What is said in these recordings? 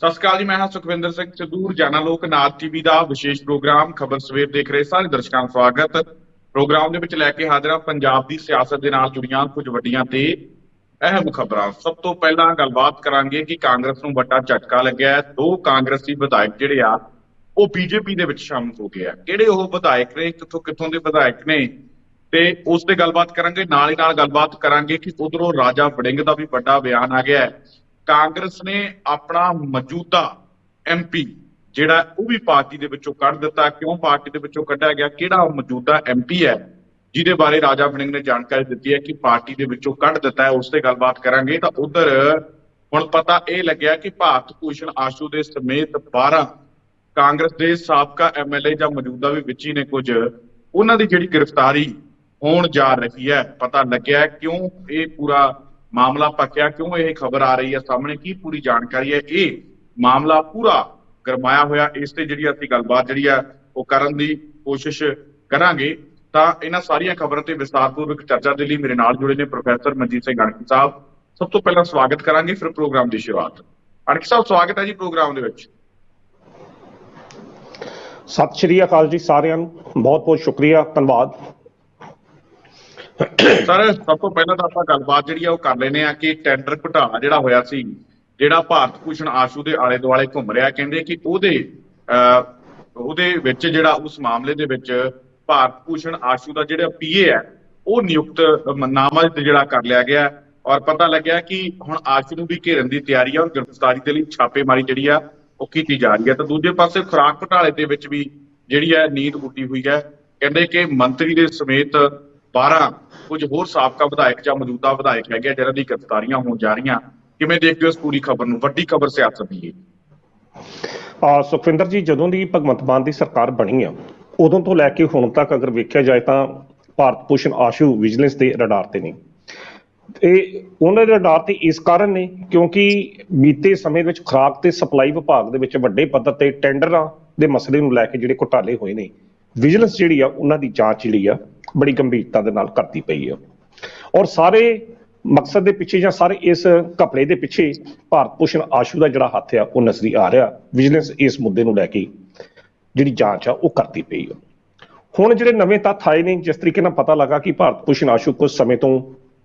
ਸਤਿ ਸ਼੍ਰੀ ਅਕਾਲ ਜੀ। ਮੈਂ ਹਾਂ ਸੁਖਵਿੰਦਰ ਸਿੰਘ ਸਿੱਧੂ। ਰੋਜ਼ਾਨਾ ਲੋਕ ਨਾਥ ਟੀਵੀ ਦਾ ਵਿਸ਼ੇਸ਼ ਪ੍ਰੋਗਰਾਮ ਖਬਰ ਸਵੇਰ ਦੇਖ ਰਹੇ ਸਾਰੇ ਦਰਸ਼ਕਾਂ ਦਾ ਸਵਾਗਤ। ਪ੍ਰੋਗਰਾਮ ਦੇ ਵਿੱਚ ਲੈ ਕੇ ਹਾਜ਼ਰ ਹਾਂ ਪੰਜਾਬ ਦੀ ਸਿਆਸਤ ਦੇ ਨਾਲ ਜੁੜੀਆਂ ਕੁਝ ਵੱਡੀਆਂ ਤੇ ਅਹਿਮ ਖਬਰਾਂ। ਸਭ ਤੋਂ ਪਹਿਲਾਂ ਗੱਲਬਾਤ ਕਰਾਂਗੇ ਕਿ ਕਾਂਗਰਸ ਨੂੰ ਵੱਡਾ ਝਟਕਾ ਲੱਗਿਆ ਹੈ। ਦੋ ਕਾਂਗਰਸੀ ਵਿਧਾਇਕ ਜਿਹੜੇ ਆ ਉਹ ਬੀਜੇਪੀ ਦੇ ਵਿੱਚ ਸ਼ਾਮਲ ਹੋ ਗਏ ਆ। ਕਿਹੜੇ ਉਹ ਵਿਧਾਇਕ ਨੇ, ਕਿੱਥੋਂ ਕਿੱਥੋਂ ਦੇ ਵਿਧਾਇਕ ਨੇ, ਤੇ ਉਸ ਤੇ ਗੱਲਬਾਤ ਕਰਾਂਗੇ। ਨਾਲ ਹੀ ਨਾਲ ਗੱਲਬਾਤ ਕਰਾਂਗੇ ਕਿ ਉਧਰੋਂ ਰਾਜਾ ਵੜਿੰਗ ਦਾ ਵੀ ਵੱਡਾ ਬਿਆਨ ਆ ਗਿਆ ਹੈ। ਕਾਂਗਰਸ ਨੇ ਆਪਣਾ ਮੌਜੂਦਾ ਐਮਪੀ ਜਿਹੜਾ ਉਹ ਵੀ ਪਾਰਟੀ ਦੇ ਵਿੱਚੋਂ ਕੱਢ ਦਿੱਤਾ। ਕਿਉਂ ਪਾਰਟੀ ਦੇ ਵਿੱਚੋਂ ਕੱਢਿਆ ਗਿਆ, ਕਿਹੜਾ ਮੌਜੂਦਾ ਐਮਪੀ ਹੈ ਜਿਹਦੇ ਬਾਰੇ ਰਾਜਾ ਵੜਿੰਗ ਨੇ ਜਾਣਕਾਰੀ ਦਿੱਤੀ ਹੈ ਕਿ ਪਾਰਟੀ ਦੇ ਵਿੱਚੋਂ ਕੱਢ ਦਿੱਤਾ ਹੈ, ਉਸ ਤੇ ਗੱਲਬਾਤ ਕਰਾਂਗੇ। ਤਾਂ ਉਧਰ ਹੁਣ ਪਤਾ ਇਹ ਲੱਗਿਆ ਕਿ ਭਾਰਤ ਭੂਸ਼ਣ ਆਸ਼ੂ ਦੇ ਸਮੇਤ 12 ਕਾਂਗਰਸ ਦੇ ਸਾਬਕਾ ਐਮਐਲਏ ਜਾਂ ਮੌਜੂਦਾ ਵੀ ਵਿੱਚ ਹੀ ਨੇ ਕੁਝ, ਉਹਨਾਂ ਦੀ ਜਿਹੜੀ ਗ੍ਰਿਫਤਾਰੀ ਹੋਣ ਜਾ ਰਹੀ ਹੈ। ਪਤਾ ਲੱਗਿਆ ਕਿਉਂ ਇਹ ਪੂਰਾ ਮਾਮਲਾ ਪੱਕਿਆ, ਕਿਉਂ ਇਹ ਖਬਰ ਆ ਰਹੀ ਹੈ ਸਾਹਮਣੇ, ਕੀ ਪੂਰੀ ਜਾਣਕਾਰੀ ਹੈ। ਇਹ ਮਾਮਲਾ ਪੂਰਾ ਗਰਮਾਇਆ ਹੋਇਆ, ਇਸ ਤੇ ਜਿਹੜੀ ਅਸੀਂ ਗੱਲਬਾਤ ਜਿਹੜੀ ਆ ਉਹ ਕਰਨ ਦੀ ਕੋਸ਼ਿਸ਼ ਕਰਾਂਗੇ। ਤਾਂ ਇਹਨਾਂ ਸਾਰੀਆਂ ਖਬਰਾਂ ਤੇ ਵਿਸਤਾਰਪੂਰਵਕ ਚਰਚਾ ਦੇ ਲਈ ਮੇਰੇ ਨਾਲ ਜੁੜੇ ਨੇ ਪ੍ਰੋਫੈਸਰ ਮਨਜੀਤ ਸਿੰਘ ਅਣਖੀ ਸਾਹਿਬ। ਸਭ ਤੋਂ ਪਹਿਲਾਂ ਸਵਾਗਤ ਕਰਾਂਗੇ, ਫਿਰ ਪ੍ਰੋਗਰਾਮ ਦੀ ਸ਼ੁਰੂਆਤ। ਅਣਖੀ ਸਾਹਿਬ, ਸਵਾਗਤ ਹੈ ਜੀ ਪ੍ਰੋਗਰਾਮ ਦੇ ਵਿੱਚ। ਸਤਿ ਸ਼੍ਰੀ ਅਕਾਲ ਜੀ ਸਾਰਿਆਂ ਨੂੰ, ਬਹੁਤ ਬਹੁਤ ਸ਼ੁਕਰੀਆ, ਧੰਨਵਾਦ। ਸਰ, ਸਭ ਤੋਂ ਪਹਿਲਾਂ ਤਾਂ ਆਪਾਂ ਗੱਲਬਾਤ ਜਿਹੜੀ ਆ ਉਹ ਕਰ ਲੈਂਦੇ ਆ ਕਿ ਟੈਂਡਰ ਘੁਟਾਲਾ ਜਿਹੜਾ ਹੋਇਆ ਸੀ, ਜਿਹੜਾ ਭਾਰਤ ਭੂਸ਼ਣ ਆਸ਼ੂ ਦੇ ਆਲੇ ਦੁਆਲੇ ਘੁੰਮ ਰਿਹਾ, ਕਹਿੰਦੇ ਕਿ ਉਹਦੇ ਵਿੱਚ ਜਿਹੜਾ ਉਸ ਮਾਮਲੇ ਦੇ ਵਿੱਚ ਭਾਰਤ ਭੂਸ਼ਣ ਆਸ਼ੂ ਦਾ ਜਿਹੜਾ ਪੀਏ ਹੈ ਉਹ ਨਿਯੁਕਤ ਨਾਮਜ਼ਦ ਜਿਹੜਾ ਕਰ ਲਿਆ ਗਿਆ। ਔਰ ਪਤਾ ਲੱਗਿਆ ਕਿ ਹੁਣ ਆਸ਼ੂ ਨੂੰ ਵੀ ਘੇਰਨ ਦੀ ਤਿਆਰੀ ਹੈ ਔਰ ਗ੍ਰਿਫਤਾਰੀ ਦੇ ਲਈ ਛਾਪੇਮਾਰੀ ਜਿਹੜੀ ਆ ਉਹ ਕੀਤੀ ਜਾ ਰਹੀ ਹੈ। ਤਾਂ ਦੂਜੇ ਪਾਸੇ ਖੁਰਾਕ ਘੁਟਾਲੇ ਦੇ ਵਿੱਚ ਵੀ ਜਿਹੜੀ ਹੈ ਨੀਂਦ ਉੱਡੀ ਹੋਈ ਹੈ। ਕਹਿੰਦੇ ਕਿ ਮੰਤਰੀ ਦੇ ਸਮੇਤ 12 ਕੁਝ ਹੋਰ ਸਾਬਕਾ ਵਿਧਾਇਕ ਜਾਂ ਮੌਜੂਦਾ ਵਿਧਾਇਕ ਹੈਗੇ ਜਿਹਨਾਂ ਦੀ ਗ੍ਰਿਫਤਾਰੀਆਂ ਹੋਣ ਜਾ ਰਹੀਆਂ। ਕਿਵੇਂ ਦੇਖਦੇ ਹੋ ਇਸ ਪੂਰੀ ਖਬਰ ਨੂੰ? ਵੱਡੀ ਖਬਰ ਸਿਆਸਤ ਦੀ ਹੈ। ਸੁਖਵਿੰਦਰ ਜੀ, ਜਦੋਂ ਦੀ ਭਗਵੰਤ ਮਾਨ ਦੀ ਸਰਕਾਰ ਬਣੀ ਆ ਉਦੋਂ ਤੋਂ ਲੈ ਕੇ ਹੁਣ ਤੱਕ ਅਗਰ ਵੇਖਿਆ ਜਾਏ ਤਾਂ ਭਾਰਤ ਭੂਸ਼ਣ ਆਸ਼ੂ ਵਿਜੀਲੈਂਸ ਦੇ ਰਡਾਰ ਤੇ ਨੇ। ਇਹ ਉਹਨਾਂ ਦੇ ਰਡਾਰ ਤੇ ਇਸ ਕਾਰਨ ਨੇ ਕਿਉਂਕਿ ਬੀਤੇ ਸਮੇਂ ਵਿੱਚ ਖੁਰਾਕ ਤੇ ਸਪਲਾਈ ਵਿਭਾਗ ਦੇ ਵਿੱਚ ਵੱਡੇ ਪੱਧਰ ਤੇ ਟੈਂਡਰਾਂ ਦੇ ਮਸਲੇ ਨੂੰ ਲੈ ਕੇ ਜਿਹੜੇ ਘੁਟਾਲੇ ਹੋਏ ਨੇ, ਵਿਜੀਲੈਂਸ ਜਿਹੜੀ ਆ ਉਹਨਾਂ ਦੀ ਜਾਂਚ ਜਿਹੜੀ ਆ ਬੜੀ ਗੰਭੀਰਤਾ ਦੇ ਨਾਲ ਕਰਦੀ ਪਈ ਆ। ਔਰ ਸਾਰੇ ਮਕਸਦ ਦੇ ਪਿੱਛੇ ਜਾਂ ਸਾਰੇ ਇਸ ਘਪਲੇ ਦੇ ਪਿੱਛੇ ਭਾਰਤ ਭੂਸ਼ਣ ਆਸ਼ੂ ਦਾ ਜਿਹੜਾ ਹੱਥ ਆ ਉਹ ਨਜ਼ਰੀ ਆ ਰਿਹਾ। ਵਿਜੀਲੈਂਸ ਇਸ ਮੁੱਦੇ ਨੂੰ ਲੈ ਕੇ ਜਿਹੜੀ ਜਾਂਚ ਆ ਉਹ ਕਰਦੀ ਪਈ ਆ। ਹੁਣ ਜਿਹੜੇ ਨਵੇਂ ਤੱਥ ਆਏ ਨੇ, ਜਿਸ ਤਰੀਕੇ ਨਾਲ ਪਤਾ ਲੱਗਾ ਕਿ ਭਾਰਤ ਭੂਸ਼ਣ ਆਸ਼ੂ ਕੁਝ ਸਮੇਂ ਤੋਂ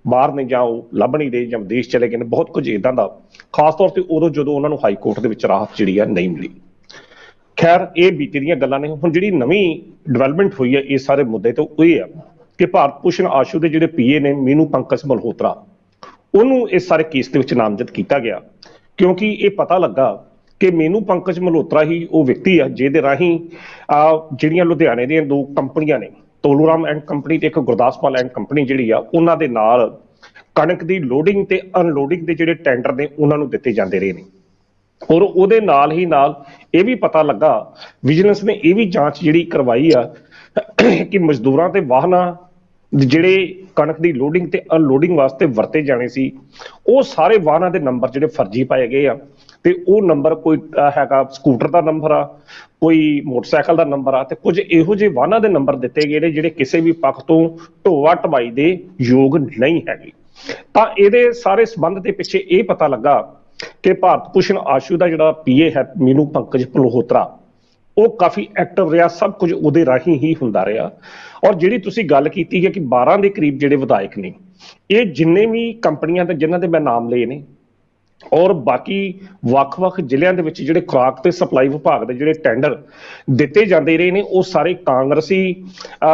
ਬਾਹਰ ਨੇ ਜਾਂ ਉਹ ਲੱਭ ਨਹੀਂ ਰਹੇ ਜਾਂ ਵਿਦੇਸ਼ ਚਲੇ ਗਏ ਨੇ, ਬਹੁਤ ਕੁਝ ਇਦਾਂ ਦਾ, ਖਾਸ ਤੌਰ ਤੇ ਉਦੋਂ ਜਦੋਂ ਉਹਨਾਂ ਨੂੰ ਹਾਈ ਕੋਰਟ ਦੇ ਵਿੱਚ ਰਾਹਤ ਜਿਹੜੀ ਆ ਨਹੀਂ ਮਿਲੀ। ਖੈਰ, ਇਹ ਬੀਤੇ ਦੀਆਂ ਗੱਲਾਂ ਨੇ। ਹੁਣ ਜਿਹੜੀ ਨਵੀਂ ਡਿਵੈਲਪਮੈਂਟ ਹੋਈ ਹੈ ਇਸ ਸਾਰੇ ਮੁੱਦੇ ਤੋਂ ਉਹ ਇਹ ਆ ਕਿ ਭਾਰਤ ਭੂਸ਼ਣ ਆਸ਼ੂ ਦੇ ਜਿਹੜੇ ਪੀਏ ਨੇ ਮੀਨੂ ਪੰਕਜ ਮਲਹੋਤਰਾ, ਉਹਨੂੰ ਇਸ ਸਾਰੇ ਕੇਸ ਦੇ ਵਿੱਚ ਨਾਮਜ਼ਦ ਕੀਤਾ ਗਿਆ ਕਿਉਂਕਿ ਇਹ ਪਤਾ ਲੱਗਾ ਕਿ ਮੀਨੂ ਪੰਕਜ ਮਲਹੋਤਰਾ ਹੀ ਉਹ ਵਿਅਕਤੀ ਆ ਜਿਹਦੇ ਰਾਹੀਂ ਜਿਹੜੀਆਂ ਲੁਧਿਆਣੇ ਦੀਆਂ ਦੋ ਕੰਪਨੀਆਂ ਨੇ, ਤੋਲੂਰਾਮ ਐਂਡ ਕੰਪਨੀ ਤੇ ਇੱਕ ਗੁਰਦਾਸਪਾਲ ਐਂਡ ਕੰਪਨੀ ਜਿਹੜੀ ਆ, ਉਹਨਾਂ ਦੇ ਨਾਲ ਕਣਕ ਦੀ ਲੋਡਿੰਗ ਤੇ ਅਨਲੋਡਿੰਗ ਦੇ ਜਿਹੜੇ ਟੈਂਡਰ ਨੇ ਉਹਨਾਂ ਨੂੰ ਦਿੱਤੇ ਜਾਂਦੇ ਰਹੇ ਨੇ। ਔਰ ਉਹਦੇ ਨਾਲ ਹੀ ਨਾਲ ਇਹ ਵੀ ਪਤਾ ਲੱਗਾ, ਵਿਜੀਲੈਂਸ ਨੇ ਇਹ ਵੀ ਜਾਂਚ ਜਿਹੜੀ ਕਰਵਾਈ ਆ ਕਿ ਮਜ਼ਦੂਰਾਂ ਤੇ ਵਾਹਨਾਂ ਜਿਹੜੇ ਕਣਕ ਦੀ ਲੋਡਿੰਗ ਤੇ ਅਨਲੋਡਿੰਗ ਵਾਸਤੇ ਵਰਤੇ ਜਾਣੇ ਸੀ, ਉਹ ਸਾਰੇ ਵਾਹਨਾਂ ਦੇ ਨੰਬਰ ਜਿਹੜੇ ਫਰਜ਼ੀ ਪਾਏ ਗਏ ਆ। ਤੇ ਉਹ ਨੰਬਰ ਕੋਈ ਹੈਗਾ ਸਕੂਟਰ ਦਾ ਨੰਬਰ ਆ, ਕੋਈ ਮੋਟਰਸਾਈਕਲ ਦਾ ਨੰਬਰ ਆ, ਤੇ ਕੁਝ ਇਹੋ ਜਿਹੇ ਵਾਹਨਾਂ ਦੇ ਨੰਬਰ ਦਿੱਤੇ ਗਏ ਨੇ ਜਿਹੜੇ ਕਿਸੇ ਵੀ ਪੱਖ ਤੋਂ ਢੋਆ ਢਵਾਈ ਦੇ ਯੋਗ ਨਹੀਂ ਹੈਗੇ। ਤਾਂ ਇਹਦੇ ਸਾਰੇ ਸੰਬੰਧ ਦੇ ਪਿੱਛੇ ਇਹ ਪਤਾ ਲੱਗਾ ਕਿ ਭਾਰਤ ਭੂਸ਼ਣ ਆਸ਼ੂ ਦਾ ਜਿਹੜਾ ਪੀਏ ਹੈ ਮੀਨੂ ਪੰਕਜ ਮਲਹੋਤਰਾ, ਉਹ ਕਾਫੀ ਐਕਟਿਵ ਰਿਹਾ, ਸਭ ਕੁਝ ਉਹਦੇ ਰਾਹੀਂ ਹੀ ਹੁੰਦਾ ਰਿਹਾ। ਔਰ ਜਿਹੜੀ ਤੁਸੀਂ ਗੱਲ ਕੀਤੀ ਹੈ ਕਿ 12 ਦੇ ਕਰੀਬ ਜਿਹੜੇ ਵਿਧਾਇਕ ਨੇ, ਇਹ ਜਿੰਨੇ ਵੀ ਕੰਪਨੀਆਂ ਦੇ ਜਿਨ੍ਹਾਂ ਦੇ ਮੈਂ ਨਾਮ ਲਏ ਨੇ, ਔਰ ਬਾਕੀ ਵੱਖ-ਵੱਖ ਜ਼ਿਲ੍ਹਿਆਂ ਦੇ ਵਿੱਚ ਜਿਹੜੇ ਖੁਰਾਕ ਤੇ ਸਪਲਾਈ ਵਿਭਾਗ ਦੇ ਜਿਹੜੇ ਟੈਂਡਰ ਦਿੱਤੇ ਜਾਂਦੇ ਰਹੇ ਨੇ, ਉਹ ਸਾਰੇ ਕਾਂਗਰਸੀ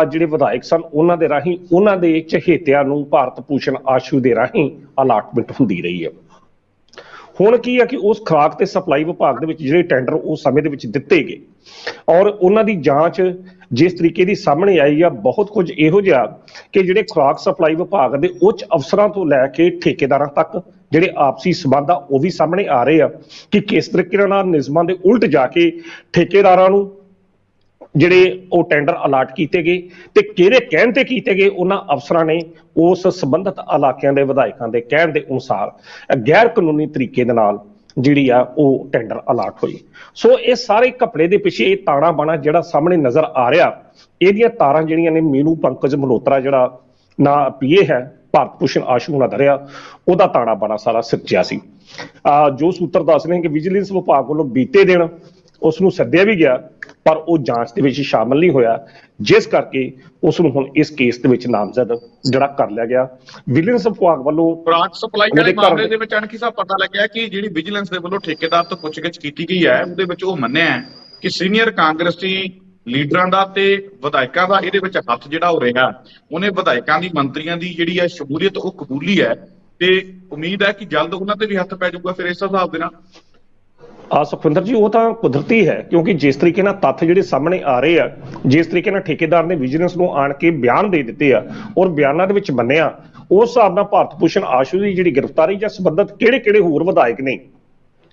ਜਿਹੜੇ ਵਿਧਾਇਕ ਸਨ ਉਹਨਾਂ ਦੇ ਰਾਹੀਂ, ਉਹਨਾਂ ਦੇ ਚਹੇਤਿਆਂ ਨੂੰ ਭਾਰਤ ਭੂਸ਼ਣ ਆਸ਼ੂ ਦੇ ਰਾਹੀਂ ਅਲਾਟਮੈਂਟ ਹੁੰਦੀ ਰਹੀ ਹੈ। ਹੁਣ ਕੀ ਹੈ ਕਿ ਉਸ ਖੁਰਾਕ ਤੇ ਸਪਲਾਈ ਵਿਭਾਗ ਦੇ ਵਿੱਚ ਜਿਹੜੇ ਟੈਂਡਰ ਉਸ ਸਮੇਂ ਦੇ ਵਿੱਚ ਦਿੱਤੇ ਗਏ ਔਰ ਉਹਨਾਂ ਦੀ ਜਾਂਚ ਜਿਸ ਤਰੀਕੇ ਦੀ ਸਾਹਮਣੇ ਆਈ ਆ, ਬਹੁਤ ਕੁਝ ਇਹੋ ਜਿਹਾ ਕਿ ਜਿਹੜੇ ਖੁਰਾਕ ਸਪਲਾਈ ਵਿਭਾਗ ਦੇ ਉੱਚ ਅਫਸਰਾਂ ਤੋਂ ਲੈ ਕੇ ਠੇਕੇਦਾਰਾਂ ਤੱਕ ਜਿਹੜੇ ਆਪਸੀ ਸਬੰਧ ਆ ਉਹ ਵੀ ਸਾਹਮਣੇ ਆ ਰਹੇ ਆ ਕਿ ਕਿਸ ਤਰੀਕੇ ਨਾਲ ਨਿਯਮਾਂ ਦੇ ਉਲਟ ਜਾ ਕੇ ਠੇਕੇਦਾਰਾਂ ਨੂੰ ਜਿਹੜੇ ਉਹ ਟੈਂਡਰ ਅਲਾਟ ਕੀਤੇ ਗਏ ਤੇ ਕਿਹੜੇ ਕਹਿਣ ਤੇ ਕੀਤੇ ਗਏ। ਉਹਨਾਂ ਅਫਸਰਾਂ ਨੇ ਉਸ ਸੰਬੰਧਿਤ ਇਲਾਕਿਆਂ ਦੇ ਵਿਧਾਇਕਾਂ ਦੇ ਕਹਿਣ ਦੇ ਅਨੁਸਾਰ ਗੈਰ ਕਾਨੂੰਨੀ ਤਰੀਕੇ ਦੇ ਨਾਲ ਜਿਹੜੀ ਆ ਉਹ ਟੈਂਡਰ ਅਲਾਟ ਹੋਈ। ਸੋ ਇਹ ਸਾਰੇ ਘਪਲੇ ਦੇ ਪਿੱਛੇ ਇਹ ਤਾਣਾ ਬਾਣਾ ਜਿਹੜਾ ਸਾਹਮਣੇ ਨਜ਼ਰ ਆ ਰਿਹਾ, ਇਹਦੀਆਂ ਤਾਰਾਂ ਜਿਹੜੀਆਂ ਨੇ ਮੀਨੂ ਪੰਕਜ ਮਲਹੋਤਰਾ ਜਿਹੜਾ ਨਾ ਪੀਏ ਹੈ ਭਾਰਤ ਭੂਸ਼ਣ ਆਸ਼ੂ ਹੁਣਾਂ ਦਾ ਰਿਹਾ, ਉਹਦਾ ਤਾਣਾ ਬਾਣਾ ਸਾਰਾ ਸਿਰਜਿਆ ਸੀ। ਜੋ ਸੂਤਰ ਦੱਸ ਰਹੇ ਕਿ ਵਿਜੀਲੈਂਸ ਵਿਭਾਗ ਵੱਲੋਂ ਬੀਤੇ ਦਿਨ ਉਸ ਨੂੰ ਸੱਦਿਆ ਵੀ ਗਿਆ, ਪਰ ਉਹ ਜਾਂਚ ਦੇ ਵਿੱਚ ਸ਼ਾਮਲ ਨਹੀਂ ਹੋਇਆ, ਜਿਸ ਕਰਕੇ ਉਸ ਨੂੰ ਹੁਣ ਇਸ ਕੇਸ ਦੇ ਵਿੱਚ ਨਾਮਜ਼ਦ ਜਿਹੜਾ ਕਰ ਲਿਆ ਗਿਆ। ਵਿਜੀਲੈਂਸ ਵਿਭਾਗ ਵੱਲੋਂ ਖੁਰਾਕ ਸਪਲਾਈ ਵਾਲੇ ਮਾਮਲੇ ਦੇ ਵਿੱਚ ਅਣਖੀ ਸਾਹਿਬ ਪਤਾ ਲੱਗਿਆ ਕਿ ਜਿਹੜੀ ਵਿਜੀਲੈਂਸ ਦੇ ਵੱਲੋਂ ਠੇਕੇਦਾਰ ਤੋਂ ਪੁੱਛਗਿੱਛ ਕੀਤੀ ਗਈ ਹੈ, ਉਹਦੇ ਵਿੱਚ ਉਹ ਮੰਨਿਆ ਹੈ ਕਿ ਸੀਨੀਅਰ ਕਾਂਗਰਸੀ ਲੀਡਰਾਂ ਦਾ ਤੇ ਵਿਧਾਇਕਾਂ ਦਾ ਇਹਦੇ ਵਿੱਚ ਹੱਥ ਜਿਹੜਾ ਹੋ ਰਿਹਾ, ਉਹਨੇ ਵਿਧਾਇਕਾਂ ਦੀ ਮੰਤਰੀਆਂ ਦੀ ਜਿਹੜੀ ਹੈ ਸ਼ਮੂਲੀਅਤ ਉਹ ਕਬੂਲੀ ਹੈ, ਤੇ ਉਮੀਦ ਹੈ ਕਿ ਜਲਦ ਉਹਨਾਂ ਤੇ ਵੀ ਹੱਥ ਪੈ ਜਾਊਗਾ ਫਿਰ ਇਸ ਹਿਸਾਬ ਦੇ ਨਾਲ। ਸੁਖਵਿੰਦਰ ਜੀ, ਉਹ ਤਾਂ ਕੁਦਰਤੀ ਹੈ, ਕਿਉਂਕਿ ਜਿਸ ਤਰੀਕੇ ਨਾਲ ਤੱਥ ਜਿਹੜੇ ਸਾਹਮਣੇ ਆ ਰਹੇ ਆ, ਜਿਸ ਤਰੀਕੇ ਨਾਲ ਠੇਕੇਦਾਰ ਨੇ ਵਿਜੀਲੈਂਸ ਨੂੰ ਆਣ ਕੇ ਬਿਆਨ ਦੇ ਦਿੱਤੇ ਆ ਔਰ ਬਿਆਨਾਂ ਦੇ ਵਿੱਚ ਮੰਨਿਆ, ਉਸ ਹਿਸਾਬ ਨਾਲ ਭਾਰਤ ਭੂਸ਼ਣ ਆਸ਼ੂ ਦੀ ਜਿਹੜੀ ਗ੍ਰਿਫਤਾਰੀ ਜਾਂ ਸੰਬੰਧਤ ਕਿਹੜੇ ਹੋਰ ਵਿਧਾਇਕ ਨੇ,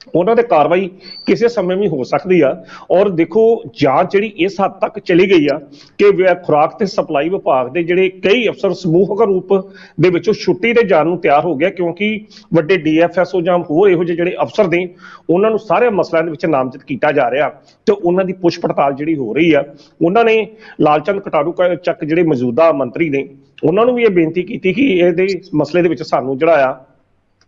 ਉਹਨਾਂ ਤੇ ਕਾਰਵਾਈ ਕਿਸੇ ਸਮੇਂ ਵੀ ਹੋ ਸਕਦੀ ਆ। ਔਰ ਦੇਖੋ, ਜਾਂਚ ਜਿਹੜੀ ਇਸ ਹੱਦ ਤੱਕ ਚਲੀ ਗਈ ਆ ਕਿ ਖੁਰਾਕ ਤੇ ਸਪਲਾਈ ਵਿਭਾਗ ਦੇ ਜਿਹੜੇ ਕਈ ਅਫਸਰ ਸਮੂਹਕ ਰੂਪ ਦੇ ਵਿੱਚੋਂ ਛੁੱਟੀ ਤੇ ਜਾਣ ਨੂੰ ਤਿਆਰ ਹੋ ਗਿਆ, ਕਿਉਂਕਿ ਵੱਡੇ DFSO ਜਾਂ ਹੋਰ ਇਹੋ ਜਿਹੇ ਜਿਹੜੇ ਅਫਸਰ ਨੇ, ਉਹਨਾਂ ਨੂੰ ਸਾਰੇ ਮਸਲਿਆਂ ਦੇ ਵਿੱਚ ਨਾਮਜ਼ਦ ਕੀਤਾ ਜਾ ਰਿਹਾ ਤੇ ਉਹਨਾਂ ਦੀ ਪੁੱਛ ਪੜਤਾਲ ਜਿਹੜੀ ਹੋ ਰਹੀ ਆ। ਉਹਨਾਂ ਨੇ ਲਾਲਚੰਦ ਕਟਾਰੂ ਚੱਕ ਜਿਹੜੇ ਮੌਜੂਦਾ ਮੰਤਰੀ ਨੇ, ਉਹਨਾਂ ਨੂੰ ਵੀ ਇਹ ਬੇਨਤੀ ਕੀਤੀ ਕਿ ਇਹਦੇ ਮਸਲੇ ਦੇ ਵਿੱਚ ਸਾਨੂੰ ਜਿਹੜਾ ਆ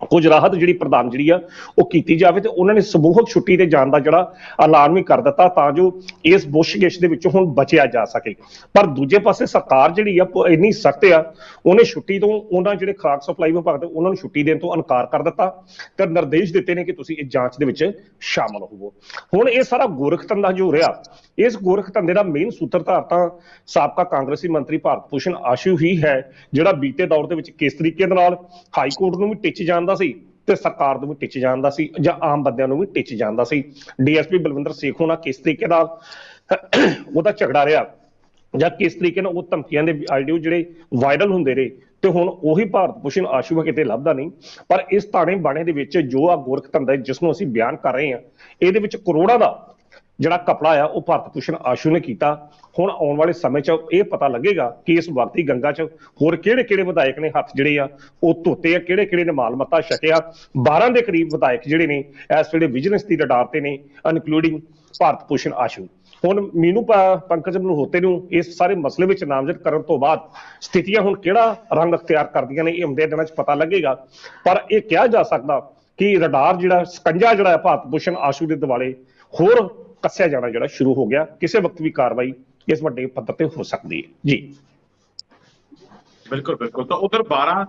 ਕੁਝ ਰਾਹਤ ਜਿਹੜੀ ਪ੍ਰਦਾਨ ਜਿਹੜੀ ਆ ਉਹ ਕੀਤੀ ਜਾਵੇ, ਤੇ ਉਹਨਾਂ ਨੇ ਸਮੂਹਕ ਛੁੱਟੀ ਤੇ ਜਾਣ ਦਾ ਜਿਹੜਾ ਐਲਾਨ ਵੀ ਕਰ ਦਿੱਤਾ ਤਾਂ ਜੋ ਇਸ ਪੁੱਛਗਿੱਛ ਦੇ ਵਿੱਚੋਂ ਹੁਣ ਬਚਿਆ ਜਾ ਸਕੇ। ਪਰ ਦੂਜੇ ਪਾਸੇ ਸਰਕਾਰ ਜਿਹੜੀ ਆ ਇੰਨੀ ਸਖਤ ਆ, ਉਹਨੇ ਛੁੱਟੀ ਤੋਂ ਉਹਨਾਂ ਜਿਹੜੇ ਖੁਰਾਕ ਸਪਲਾਈ ਵਿਭਾਗ ਦੇ ਉਹਨਾਂ ਨੂੰ ਛੁੱਟੀ ਦੇਣ ਤੋਂ ਇਨਕਾਰ ਕਰ ਦਿੱਤਾ ਤੇ ਨਿਰਦੇਸ਼ ਦਿੱਤੇ ਨੇ ਕਿ ਤੁਸੀਂ ਇਸ ਜਾਂਚ ਦੇ ਵਿੱਚ ਸ਼ਾਮਲ ਹੋਵੋ। ਹੁਣ ਇਹ ਸਾਰਾ ਗੋਰਖ ਧੰਦਾ ਜੋ ਰਿਹਾ, ਇਸ ਗੋਰਖ ਧੰਦੇ ਦਾ ਮੇਨ ਸੂਤਰਧਾਰ ਤਾਂ ਸਾਬਕਾ ਕਾਂਗਰਸੀ ਮੰਤਰੀ ਭਾਰਤ ਭੂਸ਼ਣ ਆਸ਼ੂ ਹੀ ਹੈ, ਜਿਹੜਾ ਬੀਤੇ ਦੌਰ ਦੇ ਵਿੱਚ ਕਿਸ ਤਰੀਕੇ ਦੇ ਨਾਲ ਹਾਈ ਕੋਰਟ ਨੂੰ ਵੀ ਟਿੱਚ ਜਾਂਦਾ ਸੀ ਤੇ ਸਰਕਾਰ ਨੂੰ ਵੀ ਟਿੱਚ ਜਾਂਦਾ ਸੀ, ਜਾਂ ਆਮ ਬੰਦਿਆਂ ਨੂੰ ਵੀ ਟਿੱਚ ਜਾਂਦਾ ਸੀ। DSP ਬਲਵਿੰਦਰ ਸੇਖ ਹੋਣਾ ਕਿਸ ਤਰੀਕੇ ਨਾਲ ਉਹਦਾ ਝਗੜਾ ਰਿਹਾ, ਜਾਂ ਕਿਸ ਤਰੀਕੇ ਨਾਲ ਉਹ ਧਮਕੀਆਂ ਦੇ ਆਡੀਓ ਜਿਹੜੇ ਵਾਇਰਲ ਹੁੰਦੇ ਰਹੇ, ਤੇ ਹੁਣ ਉਹੀ ਭਾਰਤ ਭੂਸ਼ਣ ਆਸ਼ੂ ਕਿਤੇ ਲੱਭਦਾ ਨਹੀਂ। ਪਰ ਇਸ ਤਾਣੇ ਬਾਣੇ ਦੇ ਵਿੱਚ ਜੋ ਆ ਗੋਰਖ ਧੰਦਾ ਜਿਸ ਨੂੰ ਅਸੀਂ ਬਿਆਨ ਕਰ ਰਹੇ ਹਾਂ, ਇਹਦੇ ਵਿੱਚ ਕਰੋੜਾਂ ਦਾ ਜਿਹੜਾ ਕਪੜਾ ਆ ਉਹ ਭਾਰਤ ਭੂਸ਼ਣ ਆਸ਼ੂ ਨੇ ਕੀਤਾ। ਹੁਣ ਆਉਣ ਵਾਲੇ ਸਮੇਂ 'ਚ ਇਹ ਪਤਾ ਲੱਗੇਗਾ ਕਿ ਇਸ ਵਗਤੀ ਗੰਗਾ 'ਚ ਹੋਰ ਕਿਹੜੇ ਵਿਧਾਇਕ ਨੇ ਹੱਥ ਜਿਹੜੇ ਆ ਉਹ ਧੋਤੇ ਆ, ਕਿਹੜੇ ਨੇ ਮਾਲ ਮੱਤਾ ਛਕਿਆ। 12 ਦੇ ਕਰੀਬ ਵਿਧਾਇਕ ਜਿਹੜੇ ਨੇ ਇਸ ਵੇਲੇ ਵਿਜੀਲੈਂਸ ਦੀ ਰਡਾਰ ਤੇ ਨੇ, ਇਨਕਲੂਡਿੰਗ ਭਾਰਤ ਭੂਸ਼ਣ ਆਸ਼ੂ। ਹੁਣ ਮੀਨੂ ਪੰਕਜ ਮਲਹੋਤੇ ਨੂੰ ਇਸ ਸਾਰੇ ਮਸਲੇ ਵਿੱਚ ਨਾਮਜ਼ਦ ਕਰਨ ਤੋਂ ਬਾਅਦ ਸਥਿਤੀਆਂ ਹੁਣ ਕਿਹੜਾ ਰੰਗ ਅਖਤਿਆਰ ਕਰਦੀਆਂ ਨੇ, ਇਹ ਆਉਂਦੇ ਦਿਨਾਂ 'ਚ ਪਤਾ ਲੱਗੇਗਾ। ਪਰ ਇਹ ਕਿਹਾ ਜਾ ਸਕਦਾ ਕਿ ਰਡਾਰ ਜਿਹੜਾ ਸਕੰਜਾ ਜਿਹੜਾ ਭਾਰਤ ਭੂਸ਼ਣ ਆਸ਼ੂ ਦੇ ਦੁਆਲੇ ਹੋਰ ਕੱਸਿਆ ਜਾਣਾ ਜਿਹੜਾ ਸ਼ੁਰੂ ਹੋ ਗਿਆ। ਕਿਸੇ ਵਕਤ ਵੀ ਕਾਰਵਾਈ ਇਸ ਵੱਡੇ ਪੱਧਰ ਤੇ ਹੋ ਸਕਦੀ ਹੈ ਜੀ। ਬਿਲਕੁਲ। ਤਾਂ ਉਧਰ 12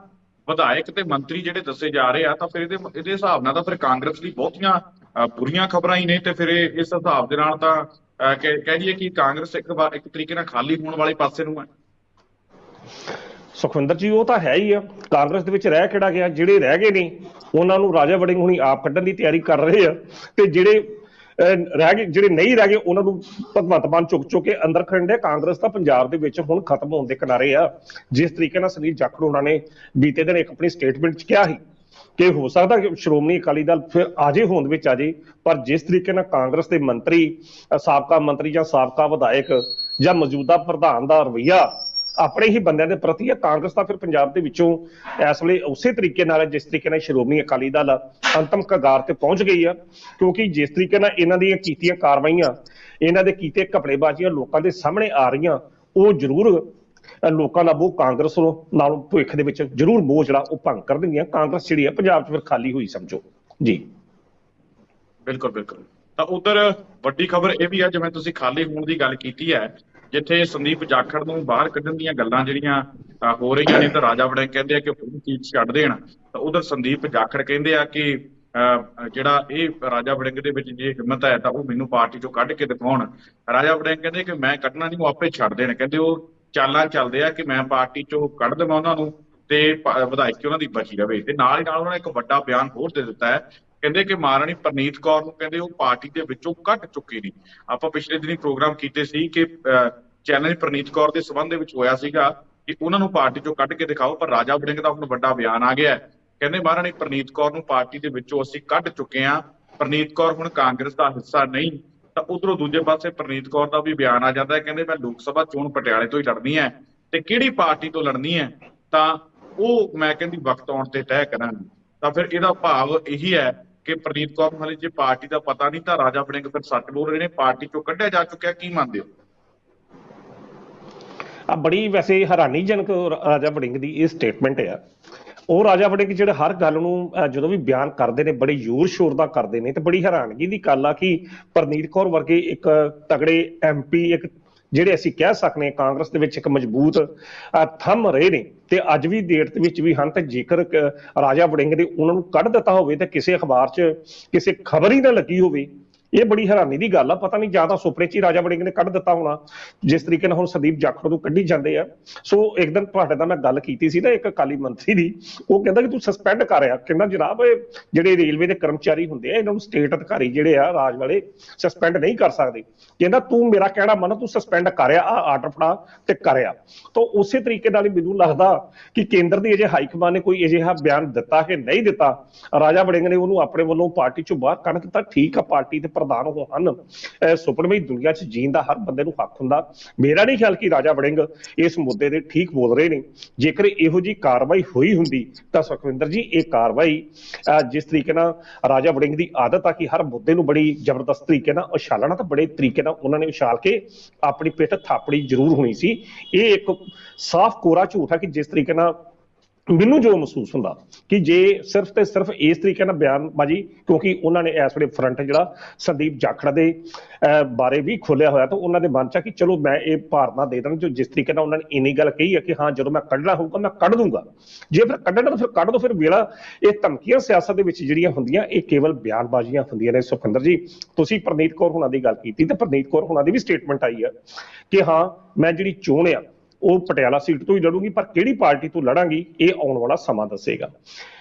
ਵਿਧਾਇਕ ਤੇ ਮੰਤਰੀ ਜਿਹੜੇ ਦੱਸੇ ਜਾ ਰਹੇ ਆ, ਤਾਂ ਫਿਰ ਇਹਦੇ ਹਿਸਾਬ ਨਾਲ ਤਾਂ ਫਿਰ ਕਾਂਗਰਸ ਦੀ ਬਹੁਤੀਆਂ ਬੁਰੀਆਂ ਖਬਰਾਂ ਹੀ ਨੇ, ਤੇ ਫਿਰ ਇਸ ਹਿਸਾਬ ਦੇ ਨਾਲ ਤਾਂ ਕਹਿ ਦਈਏ ਕਿ ਕਾਂਗਰਸ ਇੱਕ ਤਰੀਕੇ ਨਾਲ ਖਾਲੀ ਹੋਣ ਵਾਲੇ ਪਾਸੇ ਨੂੰ ਹੈ। ਸੁਖਵਿੰਦਰ ਜੀ, ਉਹ ਤਾਂ ਹੈ ਹੀ ਆ। ਕਾਂਗਰਸ ਦੇ ਵਿੱਚ ਰਹਿ ਕਿਹੜਾ ਗਿਆ? ਜਿਹੜੇ ਰਹਿ ਗਏ ਨੇ ਉਹਨਾਂ ਨੂੰ ਰਾਜਾ ਵੜਿੰਗ ਹੁਣੀ ਆਪ ਕੱਢਣ ਦੀ ਤਿਆਰੀ ਕਰ ਰਹੇ ਆ, ਤੇ ਜਿਹੜੇ ਨਹੀਂ ਰਹਿ ਗਏ ਉਹਨਾਂ ਨੂੰ ਭਗਵੰਤ ਮਾਨ ਚੁੱਕ ਕੇ ਅੰਦਰ ਖੜਨ। ਕਾਂਗਰਸ ਤਾਂ ਪੰਜਾਬ ਦੇ ਵਿੱਚ ਹੁਣ ਖਤਮ ਹੋਣ ਦੇ ਕਿਨਾਰੇ ਆ। ਜਿਸ ਤਰੀਕੇ ਨਾਲ ਸੁਨੀਲ ਜਾਖੜ ਉਹਨਾਂ ਨੇ ਬੀਤੇ ਦਿਨ ਇੱਕ ਆਪਣੀ ਸਟੇਟਮੈਂਟ 'ਚ ਕਿਹਾ ਸੀ ਕਿ ਹੋ ਸਕਦਾ ਕਿ ਸ਼੍ਰੋਮਣੀ ਅਕਾਲੀ ਦਲ ਫਿਰ ਆਜੇ ਹੋਂਦ ਵਿੱਚ ਆ ਜੇ, ਪਰ ਜਿਸ ਤਰੀਕੇ ਨਾਲ ਕਾਂਗਰਸ ਦੇ ਮੰਤਰੀ, ਸਾਬਕਾ ਮੰਤਰੀ ਜਾਂ ਸਾਬਕਾ ਵਿਧਾਇਕ ਜਾਂ ਮੌਜੂਦਾ ਪ੍ਰਧਾਨ ਦਾ ਰਵੱਈਆ ਆਪਣੇ ਹੀ ਬੰਦਿਆਂ ਦੇ ਪ੍ਰਤੀ ਹੈ, ਕਾਂਗਰਸ ਤਾਂ ਫਿਰ ਪੰਜਾਬ ਦੇ ਵਿੱਚੋਂ ਇਸ ਵੇਲੇ ਉਸੇ ਤਰੀਕੇ ਨਾਲ ਜਿਸ ਤਰੀਕੇ ਨਾਲ ਸ਼੍ਰੋਮਣੀ ਅਕਾਲੀ ਦਲ ਅੰਤਮ ਕਗਾਰ ਤੇ ਪਹੁੰਚ ਗਈ ਆ। ਕਿਉਂਕਿ ਜਿਸ ਤਰੀਕੇ ਨਾਲ ਇਹਨਾਂ ਦੀਆਂ ਕੀਤੀਆਂ ਕਾਰਵਾਈਆਂ, ਇਹਨਾਂ ਦੇ ਕੀਤੇ ਘਪਲੇਬਾਜ਼ੀਆਂ ਲੋਕਾਂ ਦੇ ਸਾਹਮਣੇ ਆ ਰਹੀਆਂ, ਉਹ ਜ਼ਰੂਰ ਲੋਕਾਂ ਦਾ ਮੋਹ ਕਾਂਗਰਸ ਨਾਲੋਂ ਭਵਿੱਖ ਦੇ ਵਿੱਚ ਜ਼ਰੂਰ ਮੋਹ ਜਿਹੜਾ ਉਹ ਭੰਗ ਕਰ ਦੇਣਗੀਆਂ। ਕਾਂਗਰਸ ਜਿਹੜੀ ਹੈ ਪੰਜਾਬ 'ਚ ਫਿਰ ਖਾਲੀ ਹੋਈ ਸਮਝੋ ਜੀ। ਬਿਲਕੁਲ। ਤਾਂ ਉਧਰ ਵੱਡੀ ਖਬਰ ਇਹ ਵੀ ਆ, ਜਿਵੇਂ ਤੁਸੀਂ ਖਾਲੀ ਹੋਣ ਦੀ ਗੱਲ ਕੀਤੀ ਹੈ, ਜਿੱਥੇ ਸੰਦੀਪ ਜਾਖੜ ਨੂੰ ਬਾਹਰ ਕੱਢਣ ਦੀਆਂ ਗੱਲਾਂ ਜਿਹੜੀਆਂ ਹੋ ਰਹੀਆਂ ਨੇ, ਤਾਂ ਰਾਜਾ ਵੜਿੰਗ ਕਹਿੰਦੇ ਆ ਕਿ ਉਹ ਚੀਜ਼ ਛੱਡ ਦੇਣ, ਤਾਂ ਉਧਰ ਸੰਦੀਪ ਜਾਖੜ ਕਹਿੰਦੇ ਆ ਕਿ ਜਿਹੜਾ ਇਹ ਰਾਜਾ ਵੜਿੰਗ ਦੇ ਵਿੱਚ ਜੇ ਹਿੰਮਤ ਹੈ ਤਾਂ ਉਹ ਮੈਨੂੰ ਪਾਰਟੀ ਚੋਂ ਕੱਢ ਕੇ ਦਿਖਾਉਣ। ਰਾਜਾ ਵੜਿੰਗ ਕਹਿੰਦੇ ਕਿ ਮੈਂ ਕੱਢਣਾ ਨਹੀਂ, ਉਹ ਆਪੇ ਛੱਡ ਦੇਣ। ਕਹਿੰਦੇ ਉਹ ਚਾਲਾਂ ਚੱਲਦੇ ਆ ਕਿ ਮੈਂ ਪਾਰਟੀ ਚੋਂ ਕੱਢ ਦੇਵਾਂ ਉਹਨਾਂ ਨੂੰ ਤੇ ਵਿਧਾਇਕੀ ਉਹਨਾਂ ਦੀ ਬਚੀ ਰਵੇ। ਤੇ ਨਾਲ ਹੀ ਨਾਲ ਉਹਨਾਂ ਨੇ ਇੱਕ ਵੱਡਾ ਬਿਆਨ ਹੋਰ ਦੇ ਦਿੱਤਾ ਹੈ, ਕਹਿੰਦੇ ਕਿ ਮਹਾਰਾਣੀ ਪ੍ਰਨੀਤ ਕੌਰ ਨੂੰ ਕਹਿੰਦੇ ਉਹ ਪਾਰਟੀ ਦੇ ਵਿੱਚੋਂ ਕੱਢ ਚੁੱਕੇ ਨੇ। ਆਪਾਂ ਪਿਛਲੇ ਦਿਨੀ ਪ੍ਰੋਗਰਾਮ ਕੀਤੇ ਸੀ ਕਿ ਚੈਲੰਜ ਪ੍ਰਨੀਤ ਕੌਰ ਦੇ ਸੰਬੰਧ ਦੇ ਵਿੱਚ ਹੋਇਆ ਸੀਗਾ ਕਿ ਉਹਨਾਂ ਨੂੰ ਪਾਰਟੀ ਚੋਂ ਕੱਢ ਕੇ ਦਿਖਾਓ, ਪਰ ਰਾਜਾ ਵੜਿੰਗ ਦਾ ਹੁਣ ਵੱਡਾ ਬਿਆਨ ਆ ਗਿਆ। ਕਹਿੰਦੇ ਮਹਾਰਾਣੀ ਪ੍ਰਨੀਤ ਕੌਰ ਨੂੰ ਪਾਰਟੀ ਦੇ ਵਿੱਚੋਂ ਅਸੀਂ ਕੱਢ ਚੁੱਕੇ ਹਾਂ, ਪ੍ਰਨੀਤ ਕੌਰ ਹੁਣ ਕਾਂਗਰਸ ਦਾ ਹਿੱਸਾ ਨਹੀਂ। ਤਾਂ ਉਧਰੋਂ ਦੂਜੇ ਪਾਸੇ ਪ੍ਰਨੀਤ ਕੌਰ ਦਾ ਵੀ ਬਿਆਨ ਆ ਜਾਂਦਾ ਹੈ, ਕਹਿੰਦੇ ਮੈਂ ਲੋਕ ਸਭਾ ਚੋਣ ਪਟਿਆਲੇ ਤੋਂ ਹੀ ਲੜਨੀ ਹੈ, ਤੇ ਕਿਹੜੀ ਪਾਰਟੀ ਤੋਂ ਲੜਨੀ ਹੈ ਤਾਂ ਉਹ ਮੈਂ ਕਹਿੰਦੀ ਵਕਤ ਆਉਣ ਤੇ ਤੈਅ ਕਰਾਂਗੀ। ਤਾਂ ਫਿਰ ਇਹਦਾ ਭਾਵ ਇਹੀ ਹੈ ਕਿ ਪ੍ਰਨੀਤ ਕੌਰ ਨੂੰ ਹਾਲੇ ਜੇ ਪਾਰਟੀ ਦਾ ਪਤਾ ਨਹੀਂ, ਤਾਂ ਰਾਜਾ ਵੜਿੰਗ ਫਿਰ ਸੱਚ ਬੋਲ ਰਹੇ ਨੇ, ਪਾਰਟੀ ਚੋਂ ਕੱਢਿਆ ਜਾ ਚੁੱਕਿਆ। ਕੀ ਮੰਨਦੇ ਹੋ? ਬੜੀ ਵੈਸੇ ਹੈਰਾਨੀਜਨਕ ਰਾਜਾ ਵੜਿੰਗ ਦੀ ਇਹ ਸਟੇਟਮੈਂਟ ਆ ਉਹ ਰਾਜਾ ਵੜਿੰਗ ਜਿਹੜੇ ਹਰ ਗੱਲ ਨੂੰ ਜਦੋਂ ਵੀ ਬਿਆਨ ਕਰਦੇ ਨੇ ਬੜੇ ਜ਼ੋਰ ਸ਼ੋਰ ਦਾ ਕਰਦੇ ਨੇ, ਤੇ ਬੜੀ ਹੈਰਾਨਗੀ ਦੀ ਗੱਲ ਆ ਕਿ ਪ੍ਰਨੀਤ ਕੌਰ ਵਰਗੇ ਇੱਕ ਤਗੜੇ MP, ਇੱਕ ਜਿਹੜੇ ਅਸੀਂ ਕਹਿ ਸਕਦੇ ਹਾਂ ਕਾਂਗਰਸ ਦੇ ਵਿੱਚ ਇੱਕ ਮਜ਼ਬੂਤ ਥੰਮ ਰਹੇ ਨੇ, ਤੇ ਅੱਜ ਵੀ ਡੇਟ ਦੇ ਵਿੱਚ ਵੀ ਹਨ। ਤੇ ਜੇਕਰ ਰਾਜਾ ਵੜਿੰਗ ਨੇ ਉਹਨਾਂ ਨੂੰ ਕੱਢ ਦਿੱਤਾ ਹੋਵੇ ਤੇ ਕਿਸੇ ਅਖਬਾਰ 'ਚ ਕਿਸੇ ਖਬਰ ਹੀ ਨਾ ਲੱਗੀ ਹੋਵੇ, ਇਹ ਬੜੀ ਹੈਰਾਨੀ ਦੀ ਗੱਲ ਆ। ਪਤਾ ਨਹੀਂ ਜਾਂ ਤਾਂ ਸੁਪਨੇ 'ਚ ਹੀ ਰਾਜਾ ਵੜਿੰਗ ਨੇ ਕੱਢ ਦਿੱਤਾ ਹੋਣਾ, ਜਿਸ ਤਰੀਕੇ ਨਾਲ ਹੁਣ ਸੰਦੀਪ ਜਾਖੜ ਨੂੰ ਕੱਢੀ ਜਾਂਦੇ ਆ। ਸੋ ਇੱਕ ਦਿਨ ਤੁਹਾਡੇ ਨਾਲ ਮੈਂ ਗੱਲ ਕੀਤੀ ਸੀ ਨਾ ਇੱਕ ਅਕਾਲੀ ਮੰਤਰੀ ਦੀ, ਉਹ ਕਹਿੰਦਾ ਕਿ ਤੂੰ ਸਸਪੈਂਡ ਕਰ ਆ। ਕਹਿੰਦਾ ਜਨਾਬ ਇਹ ਜਿਹੜੇ ਰੇਲਵੇ ਦੇ ਕਰਮਚਾਰੀ ਹੁੰਦੇ ਆ, ਇਹਨਾਂ ਨੂੰ ਸਟੇਟ ਅਧਿਕਾਰੀ ਜਿਹੜੇ ਆ ਰਾਜ ਵਾਲੇ ਸਸਪੈਂਡ ਨਹੀਂ ਕਰ ਸਕਦੇ। ਕਹਿੰਦਾ ਤੂੰ ਮੇਰਾ ਕਹਿਣਾ ਮੰਨ, ਤੂੰ ਸਸਪੈਂਡ ਕਰ ਆ, ਆਰਡਰ ਫੜਾ ਤੇ ਕਰ ਆ। ਤਾਂ ਉਸੇ ਤਰੀਕੇ ਨਾਲ ਹੀ ਮੈਨੂੰ ਲੱਗਦਾ ਕਿ ਕੇਂਦਰ ਦੀ ਅਜੇ ਹਾਈਕਮਾਨ ਨੇ ਕੋਈ ਅਜਿਹਾ ਬਿਆਨ ਦਿੱਤਾ ਕਿ ਨਹੀਂ ਦਿੱਤਾ। ਰਾਜਾ ਵੜਿੰਗ ਨੇ ਉਹਨੂੰ ਆਪਣੇ ਵੱਲੋਂ ਪਾਰਟੀ ਚੋਂ ਬਾਹਰ ਕੱਢ ਦਿੱਤਾ। ਠੀਕ ਆ, ਪਾਰਟੀ ਦੇ ਪ੍ਰਧਾਨ ਉਹ ਹਨ, ਸੁਪਨਮਈ ਦੁਨੀਆ 'ਚ ਜੀਣ ਦਾ ਹਰ ਬੰਦੇ ਨੂੰ ਹੱਕ ਹੁੰਦਾ। ਮੇਰਾ ਨਹੀਂ ਖਿਆਲ ਕਿ ਰਾਜਾ ਵੜਿੰਗ ਇਸ ਮੁੱਦੇ ਦੇ ਠੀਕ ਬੋਲ ਰਹੇ ਨੇ। ਜੇਕਰ ਇਹੋ ਜੀ ਕਾਰਵਾਈ ਹੋਈ ਹੁੰਦੀ ਤਾਂ ਸੁਖਵਿੰਦਰ ਜੀ ਇਹ ਕਾਰਵਾਈ ਜਿਸ ਤਰੀਕੇ ਨਾਲ ਰਾਜਾ ਵੜਿੰਗ ਦੀ ਆਦਤ ਆ ਕਿ ਹਰ ਮੁੱਦੇ ਨੂੰ ਬੜੀ ਜ਼ਬਰਦਸਤ ਤਰੀਕੇ ਨਾਲ ਉਛਾਲਣਾ, ਤਾਂ ਬੜੇ ਤਰੀਕੇ ਨਾਲ ਉਹਨਾਂ ਨੇ ਉਛਾਲ ਕੇ ਆਪਣੀ ਪਿੱਠ ਥਾਪੜੀ ਜ਼ਰੂਰ ਹੋਣੀ ਸੀ। ਇਹ ਇੱਕ ਸਾਫ਼ ਕੋਰਾ ਝੂਠ ਹੈ ਕਿ ਜਿਸ ਤਰੀਕੇ ਨਾਲ ਮੈਨੂੰ ਜੋ ਮਹਿਸੂਸ ਹੁੰਦਾ ਕਿ ਜੇ ਸਿਰਫ ਤੇ ਸਿਰਫ ਇਸ ਤਰੀਕੇ ਨਾਲ ਬਿਆਨਬਾਜ਼ੀ, ਕਿਉਂਕਿ ਉਹਨਾਂ ਨੇ ਇਸ ਵੇਲੇ ਫਰੰਟ ਜਿਹੜਾ ਸੰਦੀਪ ਜਾਖੜ ਦੇ ਬਾਰੇ ਵੀ ਖੋਲਿਆ ਹੋਇਆ, ਤਾਂ ਉਹਨਾਂ ਦੇ ਮਨ 'ਚ ਆ ਕਿ ਚਲੋ ਮੈਂ ਇਹ ਭਾਰਨਾ ਦੇ ਦਾਂ। ਜੋ ਜਿਸ ਤਰੀਕੇ ਨਾਲ ਉਹਨਾਂ ਨੇ ਇੰਨੀ ਗੱਲ ਕਹੀ ਹੈ ਕਿ ਹਾਂ ਜਦੋਂ ਮੈਂ ਕੱਢਣਾ ਹੋਊਗਾ ਮੈਂ ਕੱਢ ਦੂੰਗਾ, ਜੇ ਫਿਰ ਕੱਢਣਾ ਤਾਂ ਫਿਰ ਕੱਢ ਦੋ। ਫਿਰ ਵੇਲਾ ਇਹ ਧਮਕੀਆਂ ਸਿਆਸਤ ਦੇ ਵਿੱਚ ਜਿਹੜੀਆਂ ਹੁੰਦੀਆਂ ਇਹ ਕੇਵਲ ਬਿਆਨਬਾਜ਼ੀਆਂ ਹੁੰਦੀਆਂ ਨੇ। ਸੁਖਵਿੰਦਰ ਜੀ ਤੁਸੀਂ ਪ੍ਰਨੀਤ ਕੌਰ ਹੁਣਾਂ ਦੀ ਗੱਲ ਕੀਤੀ, ਤੇ ਪ੍ਰਨੀਤ ਕੌਰ ਹੁਣਾਂ ਦੀ ਵੀ ਸਟੇਟਮੈਂਟ ਆਈ ਹੈ ਕਿ ਹਾਂ ਮੈਂ ਜਿਹੜੀ ਚੋਣ ਆ ਉਹ ਪਟਿਆਲਾ ਸੀਟ ਤੋਂ ਹੀ ਲੜੂਗੀ, ਪਰ ਕਿਹੜੀ ਪਾਰਟੀ ਤੋਂ ਲੜਾਂਗੀ ਇਹ ਆਉਣ ਵਾਲਾ ਸਮਾਂ ਦੱਸੇਗਾ।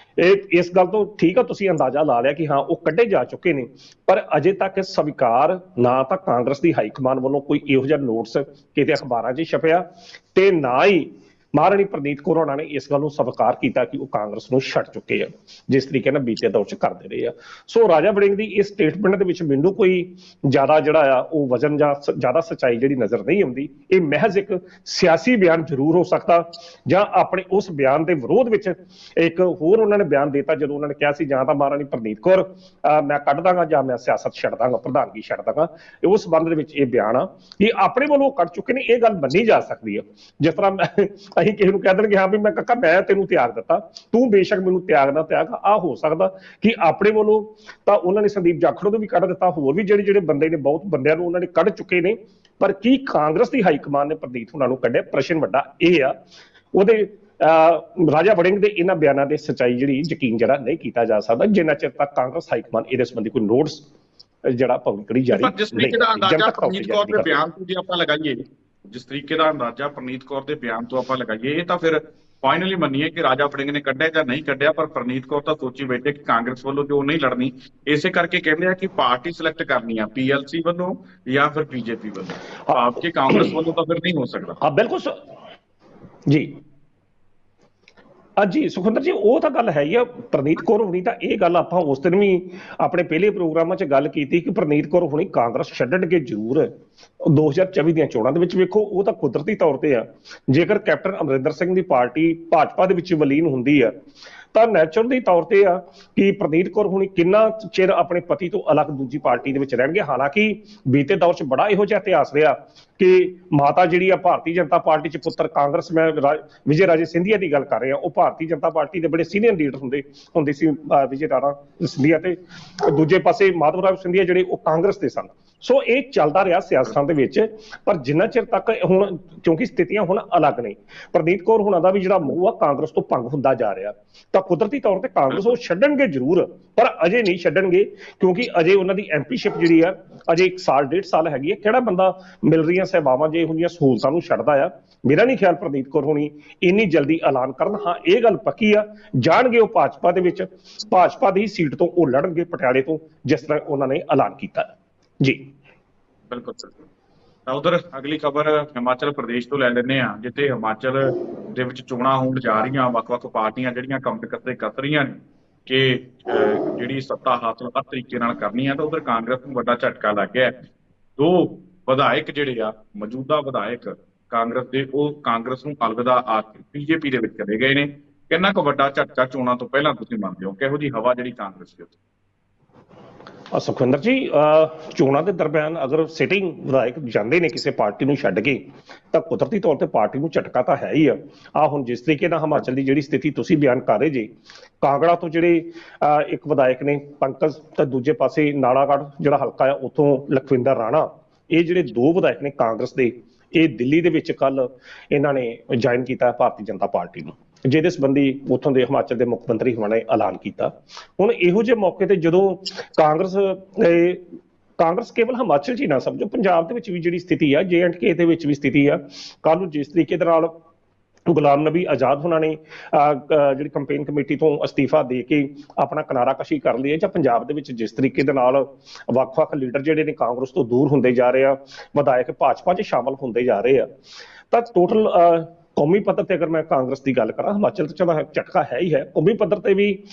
ਇਸ ਗੱਲ ਤੋਂ ਠੀਕ ਆ, ਤੁਸੀਂ ਅੰਦਾਜ਼ਾ ਲਾ ਲਿਆ ਕਿ ਹਾਂ ਉਹ ਕੱਢੇ ਜਾ ਚੁੱਕੇ ਨੇ, ਪਰ ਅਜੇ ਤੱਕ ਸਵੀਕਾਰ ਨਾ ਤਾਂ ਕਾਂਗਰਸ ਦੀ ਹਾਈਕਮਾਨ ਵੱਲੋਂ ਕੋਈ ਇਹੋ ਜਿਹਾ ਨੋਟਿਸ ਕਿਤੇ ਅਖਬਾਰਾਂ 'ਚ ਛਪਿਆ, ਤੇ ਨਾ ਹੀ ਮਹਾਰਾਣੀ ਪ੍ਰਨੀਤ ਕੌਰ ਹੋਣਾ ਨੇ ਇਸ ਗੱਲ ਨੂੰ ਸਵੀਕਾਰ ਕੀਤਾ ਕਿ ਉਹ ਕਾਂਗਰਸ ਨੂੰ ਛੱਡ ਚੁੱਕੇ ਆ, ਜਿਸ ਤਰੀਕੇ ਨਾਲ ਬੀਤੇ ਦੌਰ 'ਚ ਕਰਦੇ ਰਹੇ ਆ। ਸੋ ਰਾਜਾ ਵੜਿੰਗ ਦੀ ਇਸ ਸਟੇਟਮੈਂਟ ਦੇ ਵਿੱਚ ਮੈਨੂੰ ਕੋਈ ਜ਼ਿਆਦਾ ਜਿਹੜਾ ਆ ਉਹ ਵਜ਼ਨ ਜਾਂ ਜ਼ਿਆਦਾ ਸੱਚਾਈ ਜਿਹੜੀ ਨਜ਼ਰ ਨਹੀਂ ਆਉਂਦੀ। ਇਹ ਮਹਿਜ਼ ਇੱਕ ਸਿਆਸੀ ਬਿਆਨ ਜ਼ਰੂਰ ਹੋ ਸਕਦਾ, ਜਾਂ ਆਪਣੇ ਉਸ ਬਿਆਨ ਦੇ ਵਿਰੋਧ ਵਿੱਚ ਇੱਕ ਹੋਰ ਉਹਨਾਂ ਨੇ ਬਿਆਨ ਦਿੱਤਾ ਜਦੋਂ ਉਹਨਾਂ ਨੇ ਕਿਹਾ ਸੀ ਜਾਂ ਤਾਂ ਮਹਾਰਾਣੀ ਪ੍ਰਨੀਤ ਕੌਰ ਮੈਂ ਕੱਢ ਦਾਂਗਾ ਜਾਂ ਮੈਂ ਸਿਆਸਤ ਛੱਡ ਦਾਂਗਾ, ਪ੍ਰਧਾਨਗੀ ਛੱਡ ਦਾਂਗਾ। ਉਸ ਸੰਬੰਧ ਦੇ ਵਿੱਚ ਇਹ ਬਿਆਨ ਆ ਕਿ ਆਪਣੇ ਵੱਲੋਂ ਕੱਢ ਚੁੱਕੇ ਨੇ। ਇਹ ਗੱਲ ਮੰਨੀ ਜਾ ਸਕਦੀ ਹੈ। ਜਿਸ ਤਰ੍ਹਾਂ ਅਸੀਂ ਕਿਸੇ ਨੂੰ ਕਹਿ ਦੇਣਗੇ ਹਾਂ ਵੀ ਮੈਂ ਕਾਕਾ ਮੈਂ ਤੈਨੂੰ ਤਿਆਗ ਦਿੱਤਾ, ਤੂੰ ਬੇਸ਼ੱਕ ਮੈਨੂੰ ਤਿਆਗ ਨਾ ਤਿਆਗ, ਆ ਹੋ ਸਕਦਾ ਕਿ ਆਪਣੇ ਵੱਲੋਂ ਤਾਂ ਉਹਨਾਂ ਨੇ ਸੰਦੀਪ ਜਾਖੜ ਨੂੰ ਵੀ ਕੱਢ ਦਿੱਤਾ, ਹੋਰ ਵੀ ਜਿਹੜੇ ਬੰਦੇ ਨੇ ਬਹੁਤ ਬੰਦਿਆਂ ਨੂੰ ਉਹਨਾਂ ਨੇ ਕੱਢ ਚੁੱਕੇ ਨੇ, ਪਰ ਕੀ ਕਾਂਗਰਸ ਦੀ ਹਾਈਕਮਾਨ ਨੇ ਪ੍ਰਨੀਤ ਉਹਨਾਂ ਨੂੰ ਕੱਢਿਆ? ਪ੍ਰਸ਼ਨ ਵੱਡਾ ਇਹ ਆ। ਉਹਦੇ ਰਾਜਾ ਵੜਿੰਗ ਦੇ ਇਹਨਾਂ ਬਿਆਨਾਂ ਦੇ ਸੱਚਾਈ ਜਿਹੜੀ ਯਕੀਨ ਜਿਹੜਾ ਨਹੀਂ ਕੀਤਾ ਜਾ ਸਕਦਾ ਜਿੰਨਾ ਚਿਰ ਤੱਕ ਕਾਂਗਰਸ ਹਾਈਕਮਾਨ ਇਹਦੇ ਸੰਬੰਧੀ ਕੋਈ ਨੋਟਿਸ ਜਿਹੜਾ ਪਬਲਿਕਲੀ ਜਾਰੀ ਨਹੀਂ। ਜਿਸ ਤਰੀਕੇ ਦਾ ਅੰਦਾਜ਼ਾ ਪ੍ਰਨੀਤ ਕੌਰ ਦੇ ਬਿਆਨ ਤੋਂ ਜੇ ਆਪਾਂ ਲਗਾਈਏ, ਜਿਸ ਤਰੀਕੇ ਦਾ ਅੰਦਾਜ਼ਾ ਪ੍ਰਨੀਤ ਕੌਰ ਦੇ ਬਿਆਨ ਤੋਂ ਆਪਾਂ ਲਗਾਈਏ, ਇਹ ਤਾਂ ਫਿਰ ਫਾਈਨਲੀ ਮੰਨੀਏ ਕਿ ਰਾਜਾ ਵੜਿੰਗ ਨੇ ਕੱਢਿਆ ਜਾਂ ਨਹੀਂ ਕੱਢਿਆ, ਪਰ ਪ੍ਰਨੀਤ ਕੌਰ ਤਾਂ ਸੋਚੀ ਬੈਠੇ ਕਿ ਕਾਂਗਰਸ ਵੱਲੋਂ ਜੋ ਨਹੀਂ ਲੜਨੀ, ਇਸੇ ਕਰਕੇ ਕਹਿੰਦੇ ਆ ਕਿ ਪਾਰਟੀ ਸਿਲੈਕਟ ਕਰਨੀ ਆ PLC ਵੱਲੋਂ ਜਾਂ ਫਿਰ BJP ਵੱਲੋਂ। ਆਪਕੇ ਕਾਂਗਰਸ ਵੱਲੋਂ ਤਾਂ ਫਿਰ ਨਹੀਂ ਹੋ ਸਕਦਾ। ਹਾਂ ਬਿਲਕੁਲ ਜੀ। ਜੀ ਸੁਖਵਿੰਦਰ ਜੀ ਉਹ ਤਾਂ ਗੱਲ ਹੈ ਹੀ ਆ। ਪ੍ਰਨੀਤ ਕੌਰ ਹੋਣੀ ਤਾਂ ਇਹ ਗੱਲ ਆਪਾਂ ਉਸ ਦਿਨ ਵੀ ਆਪਣੇ ਪਹਿਲੇ ਪ੍ਰੋਗਰਾਮਾਂ 'ਚ ਗੱਲ ਕੀਤੀ ਕਿ ਪ੍ਰਨੀਤ ਕੌਰ ਹੋਣੀ ਕਾਂਗਰਸ ਛੱਡਣਗੇ ਜ਼ਰੂਰ 2024 ਦੀਆਂ ਚੋਣਾਂ ਦੇ ਵਿੱਚ। ਵੇਖੋ ਉਹ ਤਾਂ ਕੁਦਰਤੀ ਤੌਰ ਤੇ ਆ, ਜੇਕਰ ਕੈਪਟਨ ਅਮਰਿੰਦਰ ਸਿੰਘ ਦੀ ਪਾਰਟੀ ਭਾਜਪਾ ਦੇ ਵਿੱਚ ਵਿਲੀਨ ਹੁੰਦੀ ਆ ਤਾਂ ਨੈਚੁਰਲੀ ਤੌਰ ਤੇ ਆ ਕਿ ਪ੍ਰਨੀਤ ਕੌਰ ਹੁਣੀ ਕਿੰਨਾ ਚਿਰ ਆਪਣੇ ਪਤੀ ਤੋਂ ਅਲੱਗ ਦੂਜੀ ਪਾਰਟੀ ਦੇ ਵਿੱਚ ਰਹਿਣਗੇ। ਹਾਲਾਂਕਿ ਬੀਤੇ ਦੌਰ 'ਚ ਬੜਾ ਇਹੋ ਜਿਹਾ ਇਤਿਹਾਸ ਰਿਹਾ ਕਿ ਮਾਤਾ ਜਿਹੜੀ ਆ ਭਾਰਤੀ ਜਨਤਾ ਪਾਰਟੀ 'ਚ ਪੁੱਤਰ ਕਾਂਗਰਸ, ਮੈਂ ਵਿਜੇ ਰਾਜੇ ਸਿੰਧੀਆ ਦੀ ਗੱਲ ਕਰ ਰਿਹਾ, ਉਹ ਭਾਰਤੀ ਜਨਤਾ ਪਾਰਟੀ ਦੇ ਬੜੇ ਸੀਨੀਅਰ ਲੀਡਰ ਹੁੰਦੇ ਸੀ ਵਿਜੇ ਰਾਜੇ ਸਿੰਧੀਆ, ਤੇ ਦੂਜੇ ਪਾਸੇ ਮਾਧਵਰਾਓ ਸਿੰਧੀਆ ਜਿਹੜੇ ਉਹ ਕਾਂਗਰਸ ਦੇ ਸਨ। ਸੋ ਇਹ ਚੱਲਦਾ ਰਿਹਾ ਸਿਆਸਤਾਂ ਦੇ ਵਿੱਚ, ਪਰ ਜਿੰਨਾ ਚਿਰ ਤੱਕ ਹੁਣ ਕਿਉਂਕਿ ਸਥਿਤੀਆਂ ਹੁਣ ਅਲੱਗ ਨੇ, ਪ੍ਰਨੀਤ ਕੌਰ ਹੁਣਾਂ ਦਾ ਵੀ ਜਿਹੜਾ ਮੋਹ ਆ ਕਾਂਗਰਸ ਤੋਂ ਭੰਗ ਹੁੰਦਾ ਜਾ ਰਿਹਾ, ਤਾਂ ਕੁਦਰਤੀ ਤੌਰ ਤੇ ਕਾਂਗਰਸ ਉਹ ਛੱਡਣਗੇ ਜ਼ਰੂਰ, ਪਰ ਅਜੇ ਨਹੀਂ ਛੱਡਣਗੇ ਕਿਉਂਕਿ ਅਜੇ ਉਹਨਾਂ ਦੀ ਐਮਪੀਸ਼ਿਪ ਜਿਹੜੀ ਆ ਅਜੇ 1 ਸਾਲ 1.5 ਸਾਲ ਹੈਗੀ ਹੈ। ਕਿਹੜਾ ਬੰਦਾ ਮਿਲ ਰਹੀਆਂ ਸੇਵਾਵਾਂ ਜੇ ਇਹੋ ਜਿਹੀਆਂ ਸਹੂਲਤਾਂ ਨੂੰ ਛੱਡਦਾ ਆ? ਮੇਰਾ ਨਹੀਂ ਖਿਆਲ ਪ੍ਰਨੀਤ ਕੌਰ ਹੋਣੀ ਇੰਨੀ ਜਲਦੀ ਐਲਾਨ ਕਰਨ। ਹਾਂ ਇਹ ਗੱਲ ਪੱਕੀ ਆ, ਜਾਣਗੇ ਉਹ ਭਾਜਪਾ ਦੇ ਵਿੱਚ, ਭਾਜਪਾ ਦੀ ਸੀਟ ਤੋਂ ਉਹ ਲੜਨਗੇ ਪਟਿਆਲੇ ਤੋਂ, ਜਿਸ ਤਰ੍ਹਾਂ ਉਹਨਾਂ ਨੇ ਐਲਾਨ ਕੀਤਾ ਜੀ। ਬਿਲਕੁਲ ਸਰ। ਤਾਂ ਉਧਰ ਅਗਲੀ ਖਬਰ ਹਿਮਾਚਲ ਪ੍ਰਦੇਸ਼ ਤੋਂ ਲੈ ਲੈਂਦੇ ਆ, ਜਿੱਥੇ ਹਿਮਾਚਲ ਦੇ ਵਿੱਚ ਚੋਣਾਂ ਹੋਣ ਜਾ ਰਹੀਆਂ। ਵੱਖ-ਵੱਖ ਪਾਰਟੀਆਂ ਜਿਹੜੀਆਂ ਕੰਮ ਕੱਸ ਰਹੀਆਂ ਨੇ ਕਿ ਜਿਹੜੀ ਸੱਤਾ ਹਾਸਲ ਹਰ ਤਰੀਕੇ ਨਾਲ ਕਰਨੀ ਹੈ, ਤਾਂ ਉਧਰ ਕਾਂਗਰਸ ਨੂੰ ਵੱਡਾ ਝਟਕਾ ਲੱਗ ਗਿਆ। 2 ਵਿਧਾਇਕ ਜਿਹੜੇ ਆ ਮੌਜੂਦਾ ਵਿਧਾਇਕ ਕਾਂਗਰਸ ਦੇ, ਉਹ ਕਾਂਗਰਸ ਨੂੰ ਅਲਵਿਦਾ ਆਖ ਕੇ BJP ਦੇ ਵਿੱਚ ਚਲੇ ਗਏ ਨੇ। ਕਿੰਨਾ ਕੁ ਵੱਡਾ ਝਟਕਾ ਚੋਣਾਂ ਤੋਂ ਪਹਿਲਾਂ ਤੁਸੀਂ ਮੰਨਦੇ ਹੋ? ਕਿਹੋ ਜਿਹੀ ਹਵਾ ਜਿਹੜੀ ਕਾਂਗਰਸ ਦੇ ਉੱਤੇ? ਸੁਖਵਿੰਦਰ ਜੀ, ਚੋਣਾਂ ਦੇ ਦਰਮਿਆਨ ਅਗਰ ਸਿਟਿੰਗ ਵਿਧਾਇਕ ਜਾਂਦੇ ਨੇ ਕਿਸੇ ਪਾਰਟੀ ਨੂੰ ਛੱਡ ਕੇ, ਤਾਂ ਕੁਦਰਤੀ ਤੌਰ ਤੇ ਪਾਰਟੀ ਨੂੰ ਝਟਕਾ ਤਾਂ ਹੈ ਹੀ ਆ। ਹੁਣ ਜਿਸ ਤਰੀਕੇ ਨਾਲ ਹਿਮਾਚਲ ਦੀ ਜਿਹੜੀ ਸਥਿਤੀ ਤੁਸੀਂ ਬਿਆਨ ਕਰ ਰਹੇ ਜੇ, ਕਾਂਗੜਾ ਤੋਂ ਜਿਹੜੇ ਇੱਕ ਵਿਧਾਇਕ ਨੇ ਪੰਕਜ, ਤੇ ਦੂਜੇ ਪਾਸੇ ਨਾਲਾਗੜ੍ਹ ਜਿਹੜਾ ਹਲਕਾ ਆ ਉੱਥੋਂ ਲਖਵਿੰਦਰ ਰਾਣਾ, ਇਹ ਜਿਹੜੇ ਦੋ ਵਿਧਾਇਕ ਨੇ ਕਾਂਗਰਸ ਦੇ, ਇਹ ਦਿੱਲੀ ਦੇ ਵਿੱਚ ਕੱਲ ਇਹਨਾਂ ਨੇ ਜੁਆਇਨ ਕੀਤਾ ਭਾਰਤੀ ਜਨਤਾ ਪਾਰਟੀ ਨੂੰ, ਜਿਹਦੇ ਸੰਬੰਧੀ ਉੱਥੋਂ ਦੇ ਹਿਮਾਚਲ ਦੇ ਮੁੱਖ ਮੰਤਰੀ ਹੋਣਾ ਨੇ ਐਲਾਨ ਕੀਤਾ। ਹੁਣ ਇਹੋ ਜਿਹੇ ਮੌਕੇ ਤੇ ਜਦੋਂ ਕਾਂਗਰਸ ਕੇਵਲ ਹਿਮਾਚਲ 'ਚ ਹੀ ਨਾ ਸਮਝੋ, ਪੰਜਾਬ ਦੇ ਵਿੱਚ ਵੀ ਜਿਹੜੀ ਸਥਿਤੀ ਆ, J&K ਦੇ ਵਿੱਚ ਵੀ ਸਥਿਤੀ ਆ, ਕੱਲ ਨੂੰ ਜਿਸ ਤਰੀਕੇ ਦੇ ਨਾਲ ਗੁਲਾਮ ਨਬੀ ਆਜ਼ਾਦ ਹੋਣਾ ਨੇ ਜਿਹੜੀ ਕੰਪੇਨ ਕਮੇਟੀ ਤੋਂ ਅਸਤੀਫਾ ਦੇ ਕੇ ਆਪਣਾ ਕਿਨਾਰਾਕਸ਼ੀ ਕਰ ਲਈ ਹੈ, ਜਾਂ ਪੰਜਾਬ ਦੇ ਵਿੱਚ ਜਿਸ ਤਰੀਕੇ ਦੇ ਨਾਲ ਵੱਖ-ਵੱਖ ਲੀਡਰ ਜਿਹੜੇ ਨੇ ਕਾਂਗਰਸ ਤੋਂ ਦੂਰ ਹੁੰਦੇ ਜਾ ਰਹੇ ਆ, ਵਿਧਾਇਕ ਭਾਜਪਾ 'ਚ ਸ਼ਾਮਲ ਹੁੰਦੇ ਜਾ ਰਹੇ ਆ, ਤਾਂ ਟੋਟਲ ਕੌਮੀ ਪੱਧਰ ਤੇ ਅਗਰ ਮੈਂ ਕਾਂਗਰਸ ਦੀ ਗੱਲ ਕਰਾਂ, ਹਿਮਾਚਲ ਤੇ ਚਲੋ ਝਟਕਾ ਹੈ ਹੀ ਹੈ, ਕੌਮੀ ਪੱਧਰ ਤੇ ਵੀ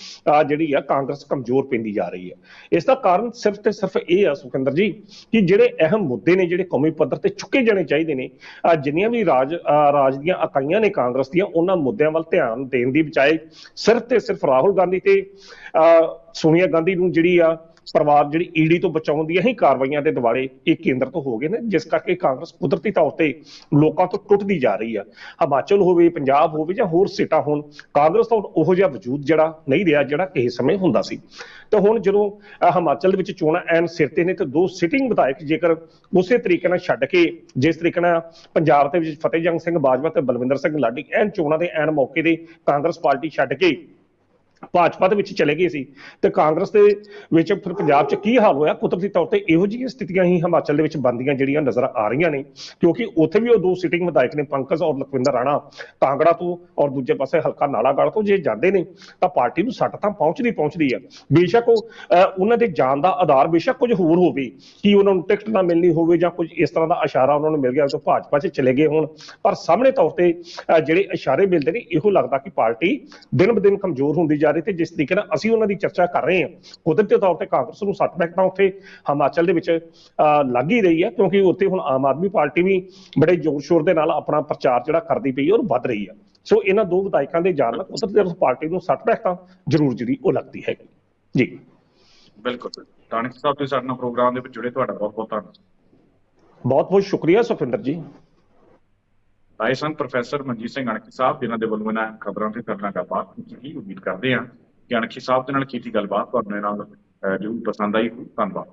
ਜਿਹੜੀ ਆ ਕਾਂਗਰਸ ਕਮਜ਼ੋਰ ਪੈਂਦੀ ਜਾ ਰਹੀ ਹੈ। ਇਸ ਦਾ ਕਾਰਨ ਸਿਰਫ ਤੇ ਸਿਰਫ ਇਹ ਆ ਸੁਖਿੰਦਰ ਜੀ, ਕਿ ਜਿਹੜੇ ਅਹਿਮ ਮੁੱਦੇ ਨੇ ਜਿਹੜੇ ਕੌਮੀ ਪੱਧਰ ਤੇ ਚੁੱਕੇ ਜਾਣੇ ਚਾਹੀਦੇ ਨੇ, ਜਿੰਨੀਆਂ ਵੀ ਰਾਜ ਦੀਆਂ ਇਕਾਈਆਂ ਨੇ ਕਾਂਗਰਸ ਦੀਆਂ, ਉਹਨਾਂ ਮੁੱਦਿਆਂ ਵੱਲ ਧਿਆਨ ਦੇਣ ਦੀ ਬਜਾਏ ਸਿਰਫ ਤੇ ਸਿਰਫ ਰਾਹੁਲ ਗਾਂਧੀ ਤੇ ਸੋਨੀਆ ਗਾਂਧੀ ਨੂੰ ਜਿਹੜੀ ਆ ਪਰਿਵਾਰ ਜਿਹੜੀ ਈਡੀ ਤੋਂ ਬਚਾਉਣ ਦੀਆਂ ਹੀ ਕਾਰਵਾਈਆਂ ਦੇ ਦੁਆਲੇ ਇਹ ਕੇਂਦਰ ਤੋਂ ਹੋ ਗਏ ਨੇ, ਜਿਸ ਕਰਕੇ ਕਾਂਗਰਸ ਕੁਦਰਤੀ ਤੌਰ ਤੇ ਲੋਕਾਂ ਤੋਂ ਟੁੱਟਦੀ ਜਾ ਰਹੀ ਆ। ਹਿਮਾਚਲ ਹੋਵੇ, ਪੰਜਾਬ ਹੋਵੇ ਜਾਂ ਹੋਰ ਸੀਟਾਂ ਹੋਣ, ਕਾਂਗਰਸ ਤੋਂ ਉਹੋ ਜਿਹਾ ਵਜੂਦ ਜਿਹੜਾ ਨਹੀਂ ਰਿਹਾ ਜਿਹੜਾ ਕਿਸੇ ਸਮੇਂ ਹੁੰਦਾ ਸੀ। ਤੇ ਹੁਣ ਜਦੋਂ ਹਿਮਾਚਲ ਦੇ ਵਿੱਚ ਚੋਣਾਂ ਐਨ ਸਿਰ ਤੇ ਨੇ, ਤੇ ਦੋ ਸਿਟਿੰਗ ਵਿਧਾਇਕ ਜੇਕਰ ਉਸੇ ਤਰੀਕੇ ਨਾਲ ਛੱਡ ਕੇ, ਜਿਸ ਤਰੀਕੇ ਨਾਲ ਪੰਜਾਬ ਦੇ ਵਿੱਚ ਫਤਿਹਜੰਗ ਸਿੰਘ ਬਾਜਵਾ ਤੇ ਬਲਵਿੰਦਰ ਸਿੰਘ ਲਾਡੀ ਐਨ ਚੋਣਾਂ ਦੇ ਐਨ ਮੌਕੇ ਦੇ ਕਾਂਗਰਸ ਪਾਰਟੀ ਛੱਡ ਕੇ ਭਾਜਪਾ ਦੇ ਵਿੱਚ ਚਲੇ ਗਏ ਸੀ, ਤੇ ਕਾਂਗਰਸ ਦੇ ਵਿੱਚ ਫਿਰ ਪੰਜਾਬ 'ਚ ਕੀ ਹਾਲ ਹੋਇਆ? ਕੁਦਰਤੀ ਤੌਰ ਤੇ ਇਹੋ ਜਿਹੀਆਂ ਸਥਿਤੀਆਂ ਹੀ ਹਿਮਾਚਲ ਦੇ ਵਿੱਚ ਬਣਦੀਆਂ ਜਿਹੜੀਆਂ ਨਜ਼ਰ ਆ ਰਹੀਆਂ ਨੇ, ਕਿਉਂਕਿ ਉੱਥੇ ਵੀ ਉਹ ਦੋ ਸਿਟਿੰਗ ਵਿਧਾਇਕ ਨੇ ਪੰਕਜ ਔਰ ਲਖਵਿੰਦਰ ਰਾਣਾ, ਕਾਂਗੜਾ ਤੋਂ ਔਰ ਦੂਜੇ ਪਾਸੇ ਹਲਕਾ ਨਾਲਾਗੜ੍ਹ ਤੋਂ ਜੇ ਜਾਂਦੇ ਨੇ ਤਾਂ ਪਾਰਟੀ ਨੂੰ ਸੱਟ ਤਾਂ ਪਹੁੰਚਦੀ ਆ। ਬੇਸ਼ੱਕ ਉਹਨਾਂ ਦੇ ਜਾਣ ਦਾ ਆਧਾਰ ਬੇਸ਼ੱਕ ਕੁਝ ਹੋਰ ਹੋਵੇ, ਕਿ ਉਹਨਾਂ ਨੂੰ ਟਿਕਟ ਨਾ ਮਿਲਣੀ ਹੋਵੇ ਜਾਂ ਕੁਝ ਇਸ ਤਰ੍ਹਾਂ ਦਾ ਇਸ਼ਾਰਾ ਉਹਨਾਂ ਨੂੰ ਮਿਲ ਗਿਆ ਤਾਂ ਭਾਜਪਾ 'ਚ ਚਲੇ ਗਏ ਹੋਣ, ਪਰ ਸਾਹਮਣੇ ਤੌਰ ਤੇ ਜਿਹੜੇ ਇਸ਼ਾਰੇ ਮਿਲਦੇ ਨੇ, ਇਹੋ ਲੱਗਦਾ ਕਿ ਪਾਰਟੀ ਦਿਨ ਬ ਦਿਨ ਕਮਜ਼ੋਰ ਹੁੰਦੀ ਜਾ ਰਹੀ। ਤੇ ਜਿਸ ਤਰੀਕੇ ਨਾਲ ਅਸੀਂ ਉਹਨਾਂ ਦੀ ਚਰਚਾ ਕਰ ਰਹੇ ਹਾਂ, ਕੁਦਰਤੀ ਤੌਰ ਤੇ ਕਾਂਗਰਸ ਨੂੰ ਸੱਟਬੈਕ ਤਾਂ ਉੱਥੇ ਹਿਮਾਚਲ ਦੇ ਵਿੱਚ ਲੱਗ ਹੀ ਰਹੀ ਹੈ, ਕਿਉਂਕਿ ਉੱਥੇ ਹੁਣ ਆਮ ਆਦਮੀ ਪਾਰਟੀ ਵੀ ਬੜੇ ਜ਼ੋਰ ਸ਼ੋਰ ਦੇ ਨਾਲ ਆਪਣਾ ਪ੍ਰਚਾਰ ਜਿਹੜਾ ਕਰਦੀ ਪਈ ਹੈ ਔਰ ਵੱਧ ਰਹੀ ਹੈ। ਸੋ ਇਹਨਾਂ ਦੋ ਵਿਧਾਇਕਾਂ ਦੇ ਜਾਣ ਨਾਲ ਕੁਦਰਤੀ ਤੌਰ ਪਾਰਟੀ ਨੂੰ ਸੱਟਬੈਕ ਤਾਂ ਜ਼ਰੂਰ ਜਿਹੜੀ ਉਹ ਲੱਗਦੀ ਹੈਗੀ ਜੀ। ਬਿਲਕੁਲ ਟਾਣਕ ਸਾਹਿਬ, ਤੁਸੀਂ ਸਾਡੇ ਨਾਲ ਪ੍ਰੋਗਰਾਮ ਦੇ ਵਿੱਚ ਜੁੜੇ, ਤੁਹਾਡਾ ਬਹੁਤ ਬਹੁਤ ਧੰਨਵਾਦ। ਬਹੁਤ ਬਹੁਤ ਸ਼ੁਕਰੀਆ ਸੁਖਵਿੰਦਰ ਜੀ। ਆਏ ਸਨ ਪ੍ਰੋਫੈਸਰ ਮਨਜੀਤ ਸਿੰਘ ਅਣਖੀ ਸਾਹਿਬ, ਜਿਨ੍ਹਾਂ ਦੇ ਵੱਲੋਂ ਇਹਨਾਂ ਖਬਰਾਂ ਤੇ ਕਰਨਾ ਗੱਲਬਾਤ ਕੀਤੀ। ਉਮੀਦ ਕਰਦੇ ਹਾਂ ਕਿ ਅਣਖੀ ਸਾਹਿਬ ਦੇ ਨਾਲ ਕੀਤੀ ਗੱਲਬਾਤ ਤੁਹਾਨੂੰ ਇਹਨਾਂ ਨਾਲ ਜ਼ਰੂਰ ਪਸੰਦ ਆਈ। ਧੰਨਵਾਦ।